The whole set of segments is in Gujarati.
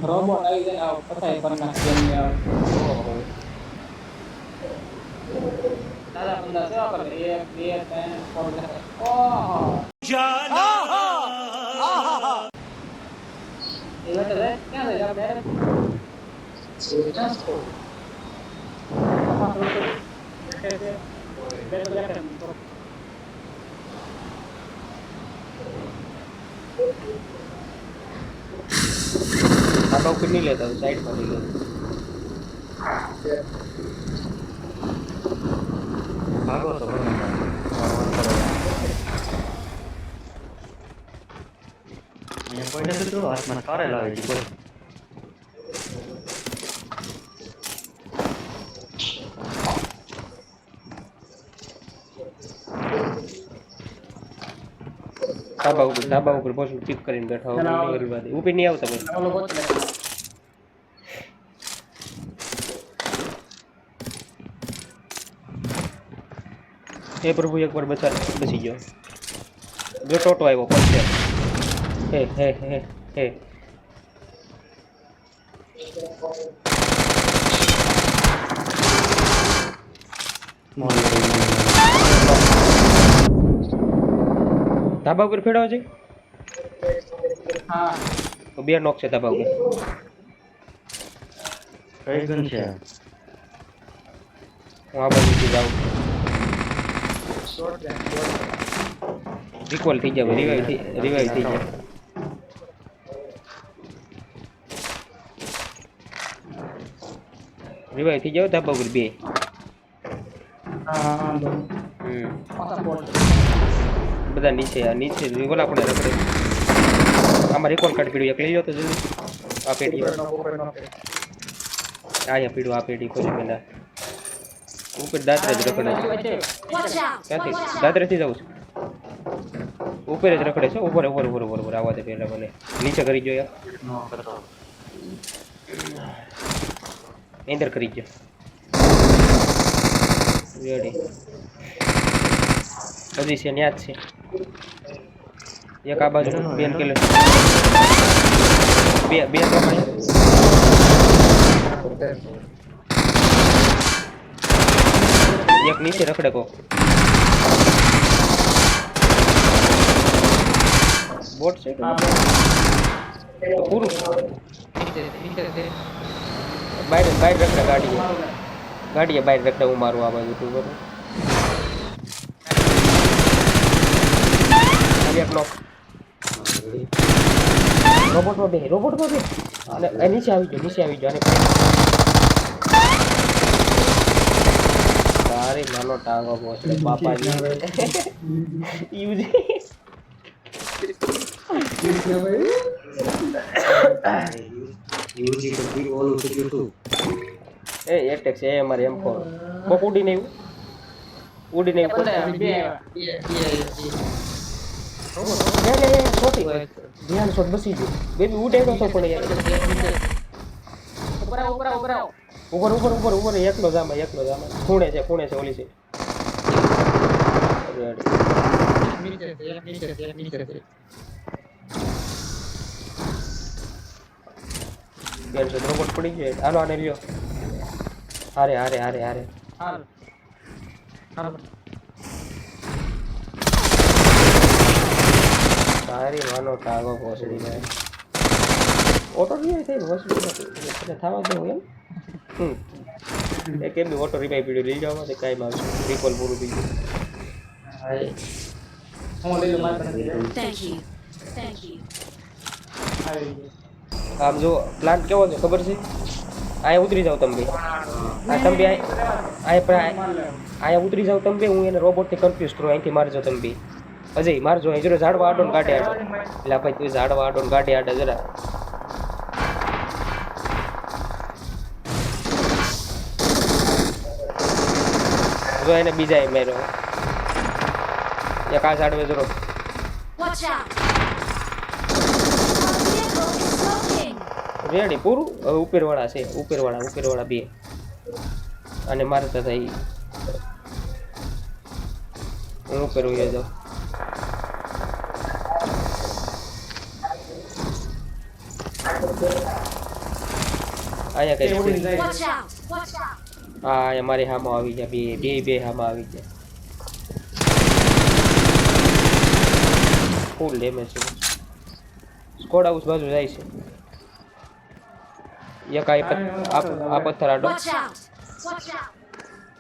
રોબોટ આવી જાય આવ પતાય પર નાખી એની આવ ઓહો દાદા બંદા સેવા કરે 1 2 3 4 ઓહો એ બેટા રે ક્યાં જાય ડાયરેક્ટ ધાબા ઉપર નહીં લેતા સાઈડ પર લઈ લે ભાગો તો અહીંયા કોઈ નથી તો હાથમાં કારે લાવે છે કોઈ ધાબા ઉપર પોસ્ટ ચીપ કરીને બેઠા ઉપર નહીં હરવા દે ઉપર નહીં આવતા ભાઈ ઓલો ગોત લે हे प्रभु एक बार बचा बची गयो जो टोटो આવ્યો પડશે હે ધાબા ઉપર ફેડો છે હા તો બે નોક છે ધાબા ઉપર કઈ ગન છે હું આ બાજુથી જાઉં रिकॉल થઈ જાય રિવાઇવ થઈ જાય રિવાઇવ થઈ જાવ ધાબા ઉપર બે હા બધા નીચે ઓલા આપણે રખડે આમાં રિકॉल કાર્ડ પીડ્યું એક લઈ લો તો જલ્દી આ પેટી આયા પીડ્યું આ પેટી ખોલી પેલા ઉપર દાદરે જ રખડે ક્યાંથી દાદરેથી જાઉં છું ઉપર જ રખડે છે ઉપર આવવા દે પહેલા મને નીચે કરી જો યાર અંદર કરી જો રેડી પોઝિશન યાદ છે એક આ બાજુ બેન કિલો બે પ્રમાણે એક નીચે રખડે કો બોટ છે તો પૂરું બહાર રખડે ગાડીએ બહાર રખડે હું મારું આ બાજુ તું બરોબર એક લોક રોબોટમાં બે અને નીચે આવી જાઓ અને તારે નાનો ટાંગો બોસ બાપાજી યુઝ યુજી તો બી ઓલું થઈ ગયું તું એ એટેક છે એ મારે M4 કોક ઉડી નહીં છોટી ધ્યાન શોટ બસી ગયું બેબી ઉડે તો પણ યાર ઉપર એકલો જામાં ખૂણે છે ઓલી છે રોબોટ પડી ગયો હાલો આને લ્યો હારે તારી વાનો ટાગો પોસડી જાય ઓટો રિવાઇવ થઈ હોસ્પિટલ થવા દો એમ એ કેમ ઓટો રિવાઇવ પીડ્યો લઈ જાવ તો કાઈ માં રિકોલ પૂરું થઈ ગયું હું લઈ લો માર Thank you. આમ જો પ્લાન્ટ કેવો છે ખબર છે આયા ઉતરી જાવ તમે આયા ઉતરી જાવ તમે હું એને રોબોટ થી કન્ફ્યુઝ કરું અહીંથી મારજો તમે અજય મારજો અહીં જરા ઝાડવા આડો ગાડે આડો એટલે ભાઈ તું ઝાડવા આડો ગાડે આડે જરા જો એને બીજા એ મેરો એક આ ઝાડવે જરો Watch out. રેડી પૂરું હવે ઉપરવાળા છે ઉપરવાળા બે અને મારે તો થઈ હું ઉપર વયો જાઉં અહીંયા કઈ ઉડીને છે જાય Watch છે. out! Watch out! હા અહીંયા મારી હામો આવી ગયા બે હામા આવી ગયા ફૂલ ડેમેજ છે સ્કોડ હાઉસ બાજુ જાય છે એક આ પથ્થર આડો Watch out! Watch out!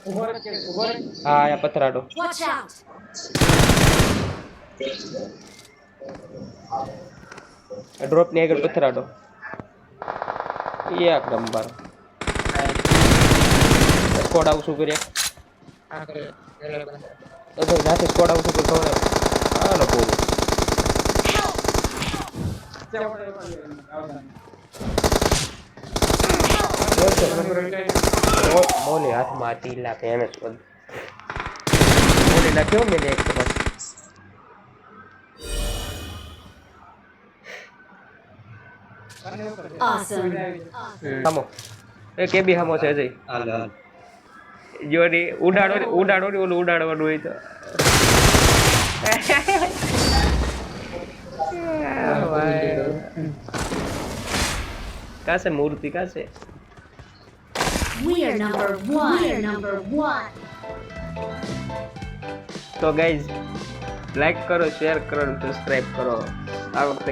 ઉભો રહે છે, ઉભો રહે. હા આ પથ્થર આડો Watch out! ડ્રોપ ની આગળ પથ્થર આડો એક નંબર સ્કોડ હાઉસ ઉપર એક તો જાતે સ્કોડ હાઉસ ઉપર ખવડે હાલો પૂરું ત્યાં પડે, આવતા. મોલે હાથમાં તીલા ફેમસ બધું મોલે નાખ્યો મેં એક સમજ Awesome. હામો એ કેબી હામો છે જઈ હાલ હાલ જો ની ઉડાડો ને ઓલું ઉડાડવાનું હોય તો કાસે મૂર્તિ કાસે We are number one. We are number one. તો ગાઈઝ લાઈક કરો શેર કરો સબસ્ક્રાઇબ કરો આ વખતે